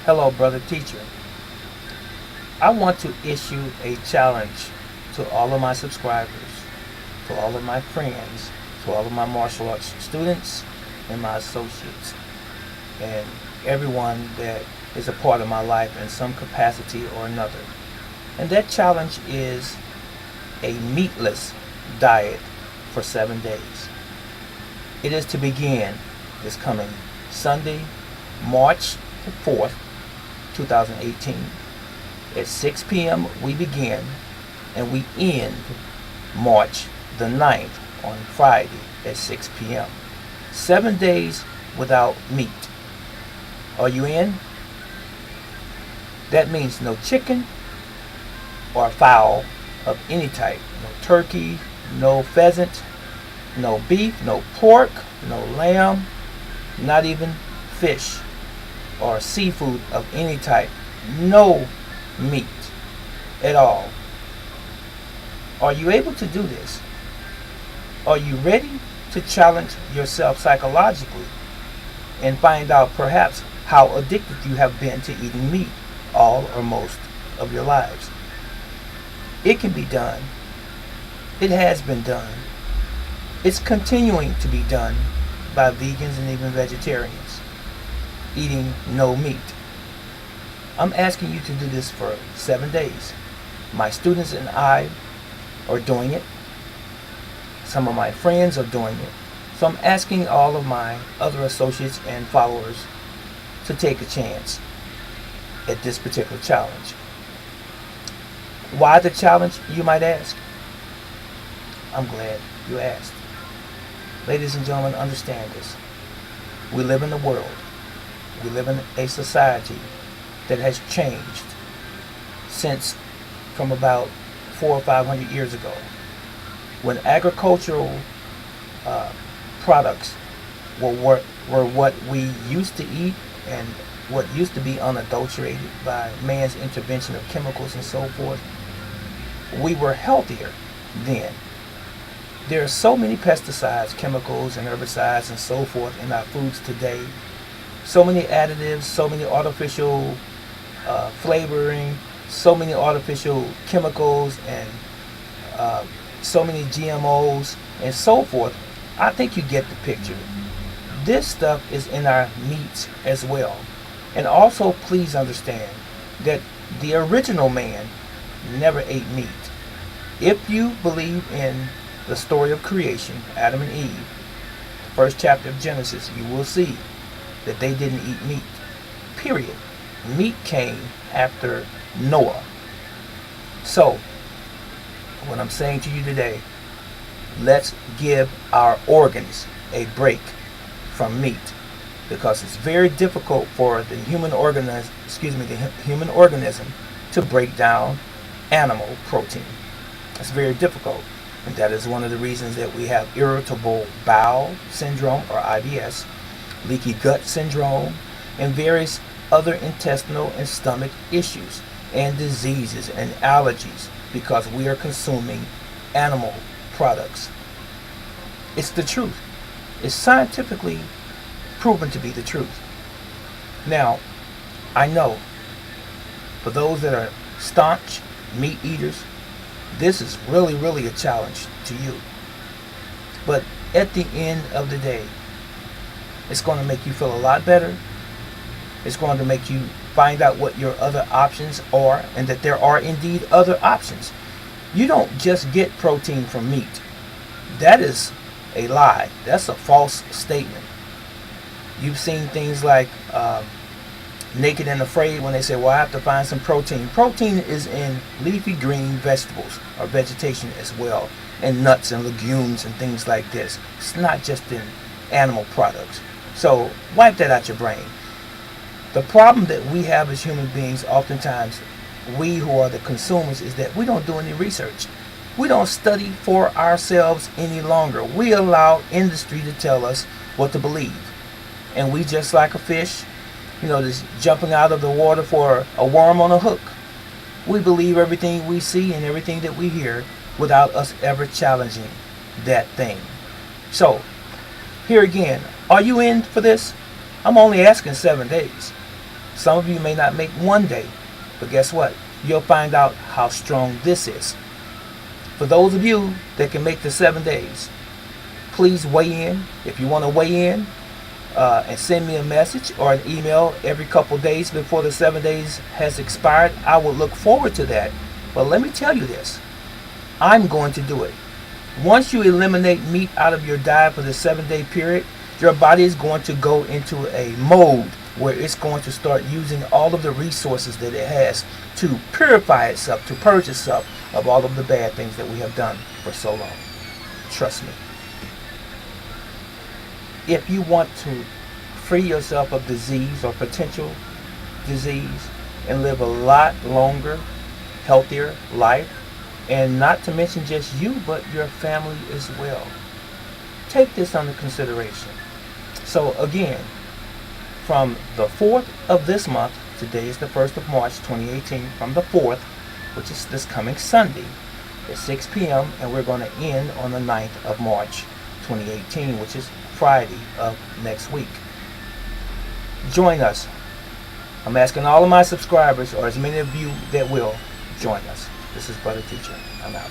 Hello, brother teacher. I want to issue a challenge to all of my subscribers, to all of my friends, to all of my martial arts students and my associates, and everyone that is a part of my life in some capacity or another. And that challenge is a meatless diet for 7 days. It is to begin this coming Sunday, March the 4th, 2018. At 6 p.m. we begin and we end March the 9th on Friday at 6 p.m. 7 days without meat. Are you in? That means no chicken or fowl of any type. No turkey, no pheasant, no beef, no pork, no lamb, not even fish or seafood of any type. No meat at all. Are you able to do this? Are you ready to challenge yourself psychologically and find out perhaps how addicted you have been to eating meat all or most of your lives? It can be done. It has been done. It's continuing to be done by vegans and even vegetarians eating no meat. I'm asking you to do this for 7 days. My students and I are doing it. Some of my friends are doing it. So I'm asking all of my other associates and followers to take a chance at this particular challenge. Why the challenge, you might ask? I'm glad you asked. Ladies and gentlemen, understand this. We live in a world. We live in a society that has changed since from about 400 or 500 years ago, when agricultural products were what we used to eat and what used to be unadulterated by man's intervention of chemicals and so forth. We were healthier then. There are so many pesticides, chemicals, and herbicides and so forth in our foods today. So many additives, so many artificial flavoring, so many artificial chemicals, and so many GMOs and so forth. I think you get the picture. This stuff is in our meats as well. And also, please understand that the original man never ate meat. If you believe in the story of creation, Adam and Eve, first chapter of Genesis, you will see that they didn't eat meat. Period. Meat came after Noah. So, what I'm saying to you today, let's give our organs a break from meat, because it's very difficult for the human organism to break down animal protein. It's very difficult, and that is one of the reasons that we have irritable bowel syndrome, or IBS, leaky gut syndrome, and various other intestinal and stomach issues and diseases and allergies, because we are consuming animal products. It's the truth. It's scientifically proven to be the truth. Now, I know for those that are staunch meat eaters, this is really, really a challenge to you. But at the end of the day, it's going to make you feel a lot better. It's going to make you find out what your other options are, and that there are indeed other options. You don't just get protein from meat. That is a lie. That's a false statement. You've seen things like Naked and Afraid, when they say, well, I have to find some protein. Protein is in leafy green vegetables or vegetation as well, and nuts and legumes and things like this. It's not just in animal products. So wipe that out your brain. The problem that we have as human beings, oftentimes, we who are the consumers, is that we don't do any research. We don't study for ourselves any longer. We allow industry to tell us what to believe. And we, just like a fish, just jumping out of the water for a worm on a hook. We believe everything we see and everything that we hear without us ever challenging that thing. So, here again, are you in for this? I'm only asking 7 days. Some of you may not make one day, but guess what? You'll find out how strong this is. For those of you that can make the 7 days, please weigh in. If you want to weigh in and send me a message or an email every couple days before the 7 days has expired, I will look forward to that. But let me tell you this, I'm going to do it. Once you eliminate meat out of your diet for the 7-day period, your body is going to go into a mode where it's going to start using all of the resources that it has to purify itself, to purge itself of all of the bad things that we have done for so long. Trust me. If you want to free yourself of disease or potential disease and live a lot longer, healthier life, and not to mention just you, but your family as well, take this under consideration. So again, from the 4th of this month, today is the 1st of March 2018, from the 4th, which is this coming Sunday, at 6 p.m., and we're going to end on the 9th of March 2018, which is Friday of next week. Join us. I'm asking all of my subscribers, or as many of you that will, join us. This is Brother Teacher. I'm out.